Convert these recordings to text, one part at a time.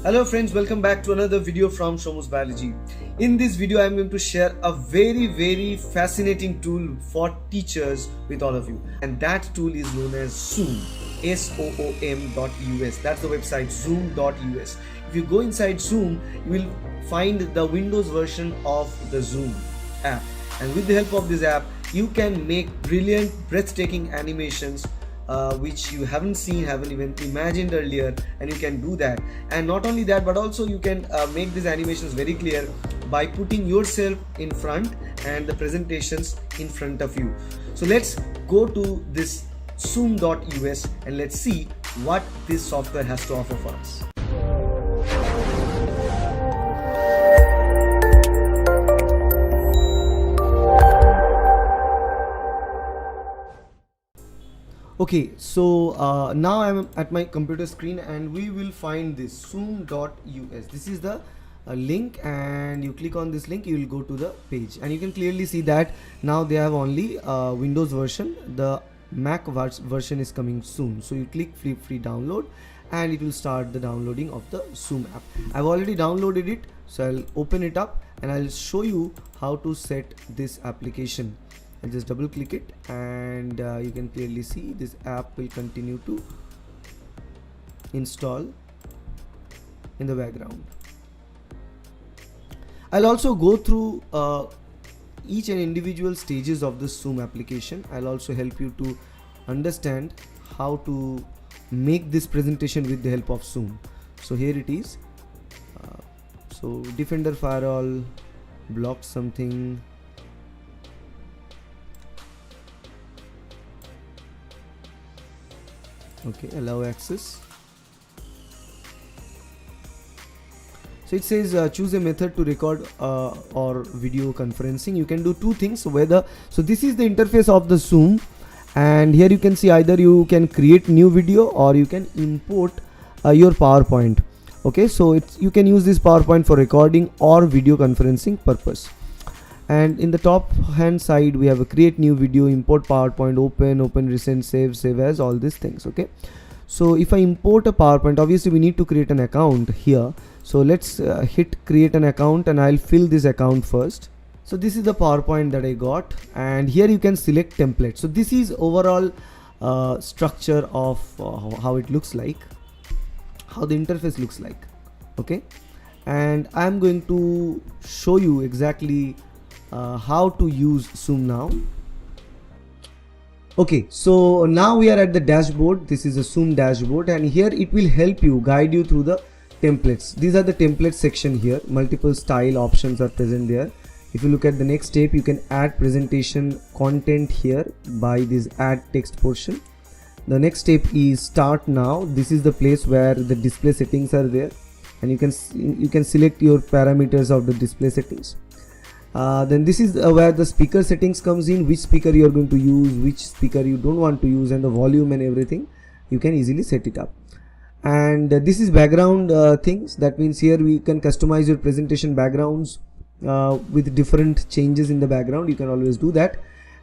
Hello friends, welcome back to another video from Shomu's Biology. In this video, I am going to share a very fascinating tool for teachers with all of you. And that tool is known as Zoom, SOOM.us. That's the website, zoom.us. If you go inside Zoom, you will find the Windows version of the Zoom app. And with the help of this app, you can make brilliant, breathtaking animations which you haven't even imagined earlier, and you can do that. And not only that, but also you can make these animations very clear by putting yourself in front and the presentations in front of you. So let's go to this zoom.us and let's see what this software has to offer for us. Okay, so now I'm at my computer screen and we will find this zoom.us. This is the link, and you click on this link, you will go to the page, and you can clearly see that now they have only Windows version. The Mac version is coming soon. So you click free download and it will start the downloading of the Zoom app. I've already downloaded it, so I'll open it up and I'll show you how to set this application. I'll just double click it, and you can clearly see this app will continue to install in the background. I'll also go through each and individual stages of this Zoom application. I'll also help you to understand how to make this presentation with the help of Zoom. So here it is. So Defender firewall blocks something. Okay, allow access. So it says choose a method to record or video conferencing. You can do two things. So this is the interface of the Zoom, and here you can see either you can create new video or you can import your PowerPoint. Okay, so you can use this PowerPoint for recording or video conferencing purpose. And in the top hand side we have a create new video, import PowerPoint, open recent, save as, all these things. Okay, so if I import a PowerPoint, obviously we need to create an account here. So let's hit create an account, and I'll fill this account first. So this is the PowerPoint that I got, and here you can select template. So this is overall structure of how it looks like, how the interface looks like. Okay, and I'm going to show you exactly how to use Zoom now. Okay, so now we are at the dashboard. This is a Zoom dashboard, and here it will help you, guide you through the templates. These are the template section here. Multiple style options are present there. If you look at the next step, you can add presentation content here by this add text portion. The next step is start now. This is the place where the display settings are there, and you can select your parameters of the display settings. Then this is where the speaker settings comes in, which speaker you are going to use, which speaker you don't want to use, and the volume and everything. You can easily set it up. And this is background things. That means here we can customize your presentation backgrounds with different changes in the background. You can always do that.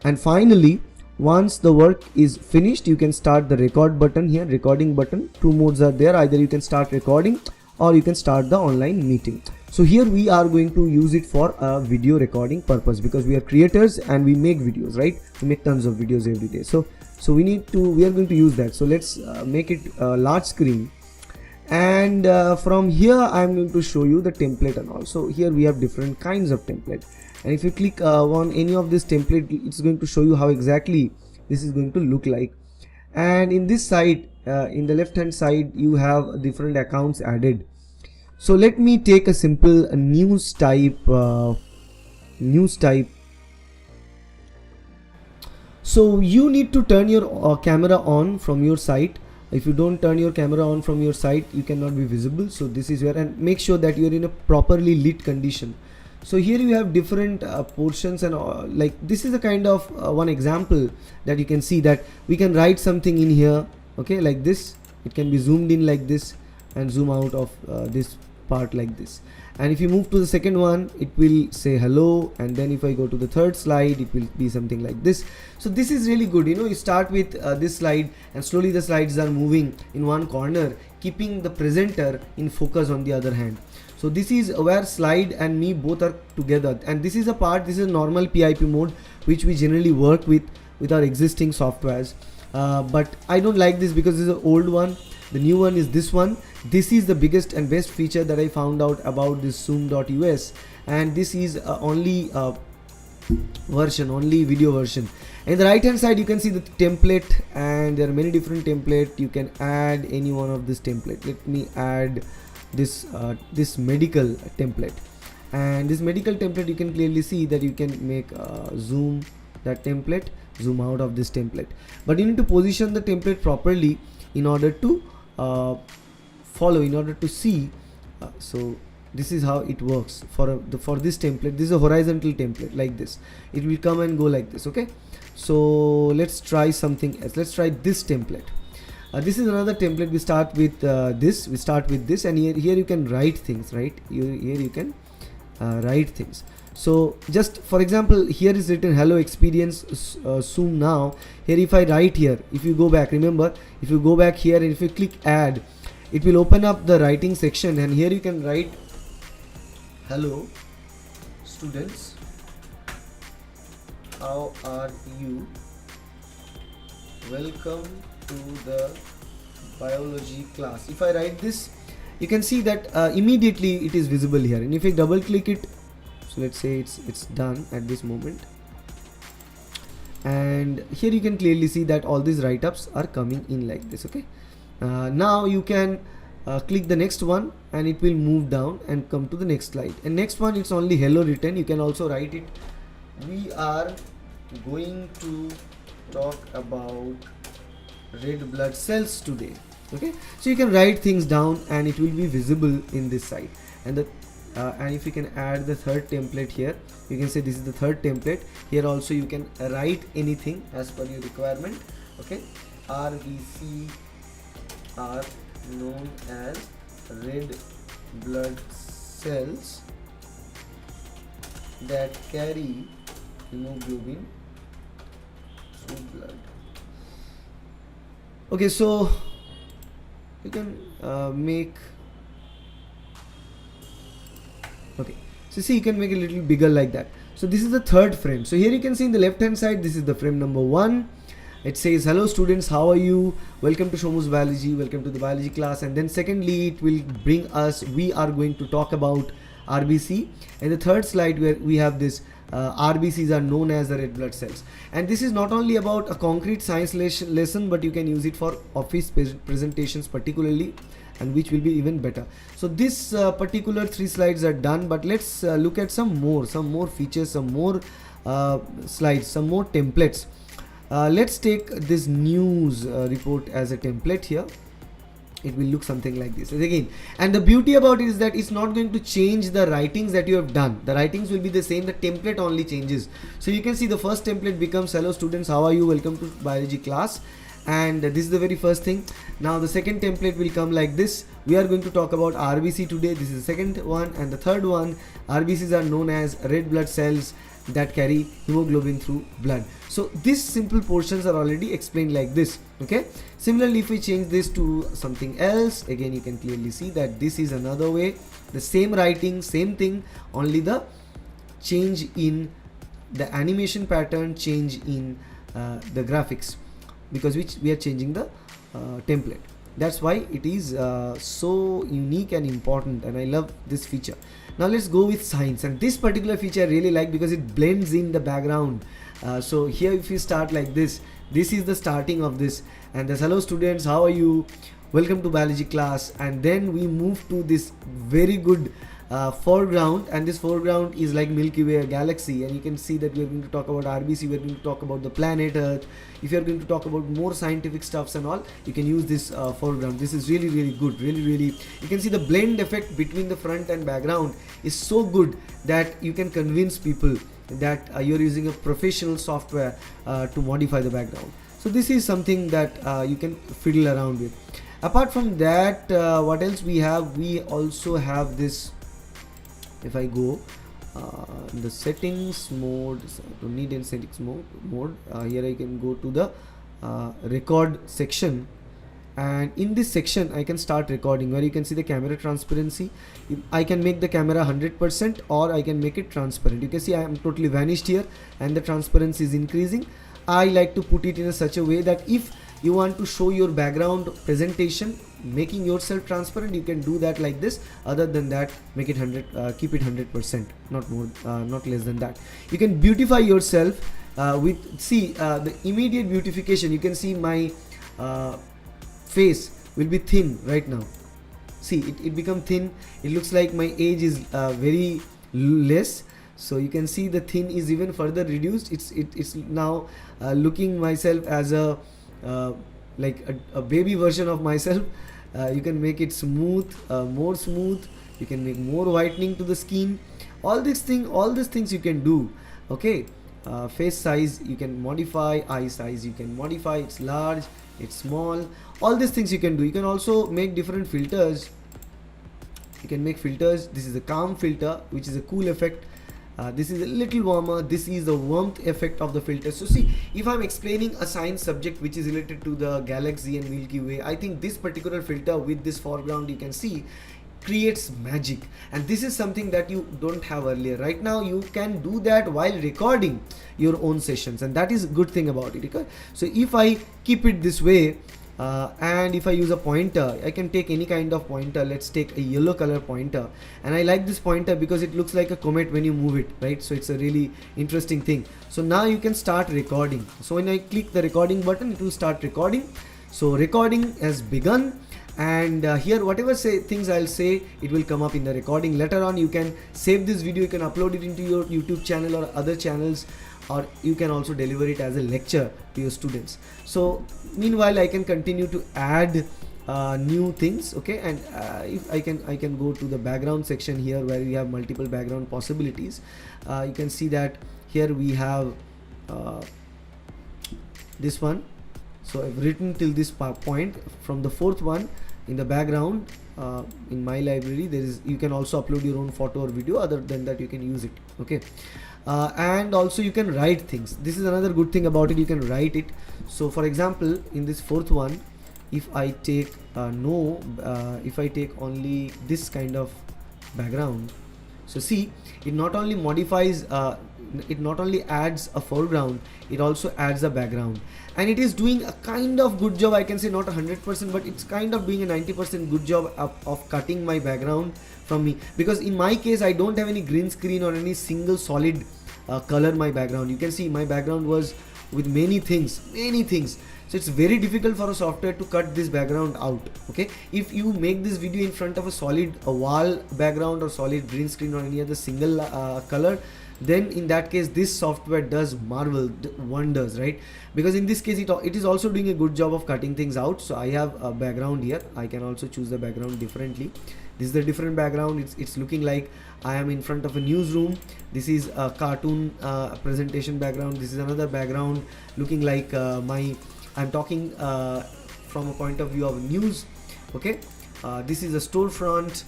And finally, once the work is finished, you can start the record button here, recording button. Two modes are there. Either you can start recording or you can start the online meeting. So here we are going to use it for a video recording purpose, because we are creators and we make videos, right? We make tons of videos every day. So we are going to use that. So let's make it large screen, and from here I'm going to show you the template and all. So here we have different kinds of template, and if you click on any of this template, it's going to show you how exactly this is going to look like. And in this side, in the left hand side, you have different accounts added. So let me take a simple news type. So you need to turn your camera on from your site. If you don't turn your camera on from your site, you cannot be visible. So this is where, and make sure that you're in a properly lit condition. So here you have different portions, and like this is a kind of one example that you can see that we can write something in here. Okay, like this, it can be zoomed in like this and zoom out of this part like this. And if you move to the second one, it will say hello, and then if I go to the third slide, it will be something like this. So this is really good. You start with this slide, and slowly the slides are moving in one corner. keeping the presenter in focus on the other hand. So this is where slide and me both are together, and this is a part, this is a normal PIP mode which we generally work with our existing softwares, but I don't like this because this is an old one. The new one is this one. This is the biggest and best feature that I found out about this zoom.us, and this is only version, only video version. In the right hand side you can see the template, and there are many different template. You can add any one of this template. Let me add this this medical template, and this medical template you can clearly see that you can make zoom that template, zoom out of this template, but you need to position the template properly in order to follow, in order to see. So this is how it works for this template. This is a horizontal template like this. It will come and go like this. Okay, so let's try something else. Let's try this template. This is another template. We start with this, and here you can write things, right? Here you can write things. So just for example, here is written hello experience zoom now. Here if I write here, if you go back, remember, if you go back here and if you click add, it will open up the writing section, and here you can write hello students, how are you, welcome to the biology class. If I write this, you can see that immediately it is visible here, and if I double click it, so let's say it's done at this moment, and here you can clearly see that all these write-ups are coming in like this. Okay, now you can click the next one, and it will move down and come to the next slide, and next one it's only hello written. You can also write it, we are going to talk about red blood cells today. Okay, so you can write things down and it will be visible in this side, and the and if you can add the third template here, you can say this is the third template. Here also you can write anything as per your requirement. Okay, RBC are known as red blood cells that carry hemoglobin through blood. Okay, so you can make, okay, so see, you can make it a little bigger like that. So this is the third frame. So here you can see in the left hand side, this is the frame number 1. It says hello students, how are you, welcome to Shomu's biology, welcome to the biology class. And then secondly, it will bring us, we are going to talk about RBC. And the third slide where we have this RBCs are known as the red blood cells. And this is not only about a concrete science lesson, but you can use it for office presentations particularly, and which will be even better. So this particular 3 slides are done, but let's look at some more features, some more slides, some more templates. Let's take this news report as a template here. It will look something like this again, and the beauty about it is that it's not going to change the writings that you have done. The writings will be the same, the template only changes. So you can see the first template becomes hello students, how are you, welcome to biology class, and this is the very first thing. Now the second template will come like this, we are going to talk about RBC today. This is the second one, and the third one, RBCs are known as red blood cells that carry hemoglobin through blood. So these simple portions are already explained like this. Okay, similarly if we change this to something else, again you can clearly see that this is another way, the same writing, same thing, only the change in the animation pattern, change in the graphics, because we are changing the template. That's why it is so unique and important, and I love this feature. Now let's go with science, and this particular feature I really like because it blends in the background. So here if you start like this, this is the starting of this, and there's hello students, how are you, welcome to biology class, and then we move to this very good foreground, and this foreground is like Milky Way, a galaxy, and you can see that we are going to talk about RBC, we are going to talk about the planet Earth. If you are going to talk about more scientific stuffs and all, you can use this foreground. This is really good, really. You can see the blend effect between the front and background is so good that you can convince people that you're using a professional software to modify the background. So this is something that you can fiddle around with. Apart from that, what else we have? We also have this. If I go in the settings mode, so I don't need in settings mode, here I can go to the record section, and in this section I can start recording, where you can see the camera transparency. I can make the camera 100% or I can make it transparent. You can see I am totally vanished here and the transparency is increasing. I like to put it in such a way that if you want to show your background presentation making yourself transparent, you can do that like this. Other than that, make it 100, keep it 100%, not more, not less than that. You can beautify yourself with, see, the immediate beautification. You can see my face will be thin right now. See, it become thin. It looks like my age is very less. So you can see the thin is even further reduced. It's now looking myself as a like a baby version of myself. You can make it smooth, more smooth. You can make more whitening to the skin. All these things you can do. Okay, face size you can modify, eye size you can modify. It's large, it's small. All these things you can do. You can also make different filters. You can make filters. This is a calm filter, which is a cool effect. This is a little warmer. This is the warmth effect of the filter. So see, if I'm explaining a science subject which is related to the galaxy and Milky Way, I think this particular filter with this foreground, you can see, creates magic. And this is something that you don't have earlier. Right now you can do that while recording your own sessions, and that is a good thing about it. Okay? So if I keep it this way, and if I use a pointer, I can take any kind of pointer. Let's take a yellow color pointer, and I like this pointer because it looks like a comet when you move it, right? So it's a really interesting thing. So now you can start recording. So when I click the recording button, it will start recording. So recording has begun, and here whatever things I'll say, it will come up in the recording. Later on you can save this video, you can upload it into your YouTube channel or other channels, or you can also deliver it as a lecture to your students. So meanwhile I can continue to add new things. Okay, and if I can go to the background section here, where we have multiple background possibilities. You can see that here we have this one. So I've written till this point. From the fourth one in the background, in my library, there is, you can also upload your own photo or video. Other than that, you can use it. Okay, and also you can write things. This is another good thing about it. You can write it. So for example, in this fourth one, if I take if I take only this kind of background, so see, it not only modifies, it not only adds a foreground, it also adds a background, and it is doing a kind of good job. I can say not 100%, but it's kind of doing a 90% good job of cutting my background from me, because in my case I don't have any green screen or any single solid color my background. You can see my background was with many things. So it's very difficult for a software to cut this background out. Okay, if you make this video in front of a solid wall background or solid green screen or any other single color, then in that case this software does wonders, right? Because in this case it is also doing a good job of cutting things out. So I have a background here. I can also choose the background differently. This is the different background. It's looking like I am in front of a newsroom. This is a cartoon presentation background. This is another background looking like I'm talking from a point of view of news. Okay, this is a storefront.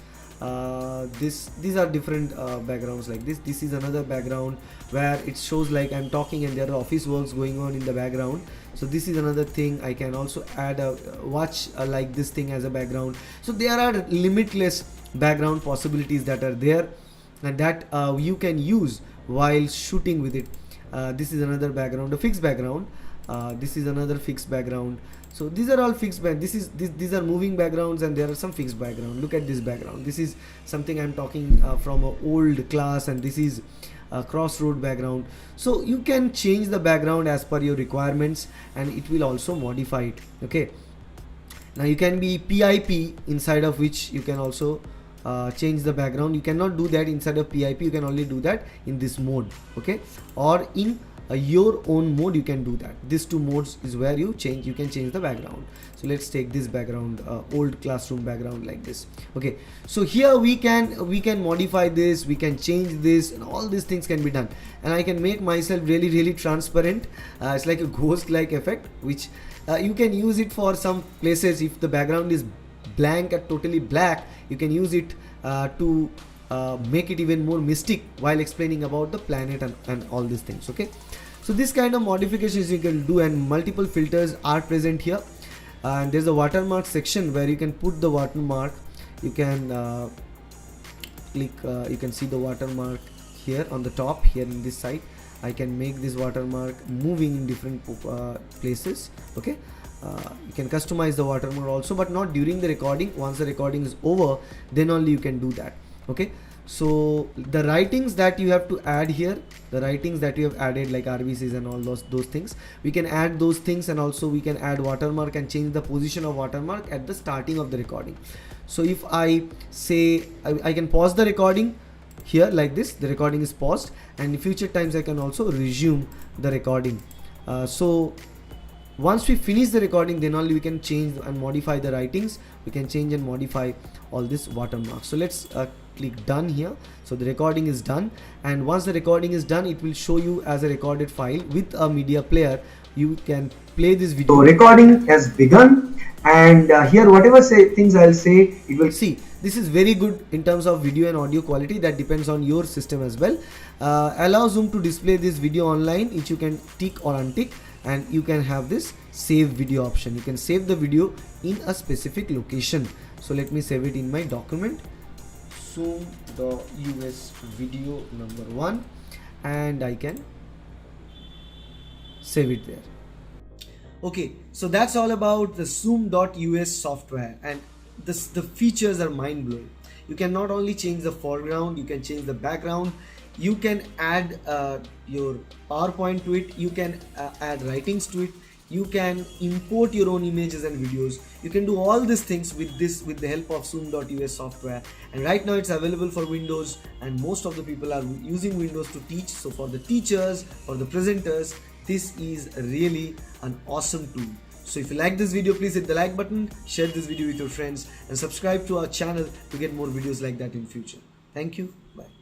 These are different backgrounds like this. This is another background where it shows like I'm talking and there are office works going on in the background. So this is another thing. I can also add a watch like this thing as a background. So there are limitless background possibilities that are there, and that you can use while shooting with it. This is another background, a fixed background. This is another fixed background. So these are all fixed these are moving backgrounds, and there are some fixed background. Look at this background. This is something I'm talking from an old class, and this is a crossroad background. So you can change the background as per your requirements, and it will also modify it. Okay, now you can be PIP, inside of which you can also change the background. You cannot do that inside of PIP. You can only do that in this mode. Okay, or in your own mode you can do that. These two modes is where you can change the background. So let's take this background, old classroom background like this. Okay, so here we can modify this, we can change this, and all these things can be done. And I can make myself really transparent. It's like a ghost like effect, which you can use it for some places. If the background is blank or totally black, you can use it to make it even more mystic while explaining about the planet and all these things. Okay, so this kind of modifications you can do, and multiple filters are present here. and there's a watermark section where you can put the watermark. You can click, you can see the watermark here on the top here in this side. I can make this watermark moving in different places. Okay, you can customize the watermark also, but not during the recording. Once the recording is over, then only you can do that. Okay, so the writings that you have to add here, the writings that you have added like RBCs and all those things, we can add those things, and also we can add watermark and change the position of watermark at the starting of the recording. So if I say I can pause the recording here like this, the recording is paused, and in future times I can also resume the recording. So once we finish the recording, then only we can change and modify the writings. We can change and modify all this watermark. So let's click done here. So the recording is done, and once the recording is done, it will show you as a recorded file with a media player. You can play this video. So recording has begun, and here whatever things I'll say, it will see. This is very good in terms of video and audio quality. That depends on your system as well. Allow Zoom to display this video online, which you can tick or untick, and you can have this save video option. You can save the video in a specific location. So let me save it in my document, Zoom.us video number 1, and I can save it there. Okay, so that's all about the Zoom.us software, and the features are mind-blowing. You can not only change the foreground, you can change the background, you can add your PowerPoint to it, you can add writings to it, you can import your own images and videos. You can do all these things with the help of Zoom.us software, and right now it's available for Windows, and most of the people are using Windows to teach. So for the teachers, for the presenters, this is really an awesome tool. So if you like this video, please hit the like button, share this video with your friends, and subscribe to our channel to get more videos like that in future. Thank you. Bye.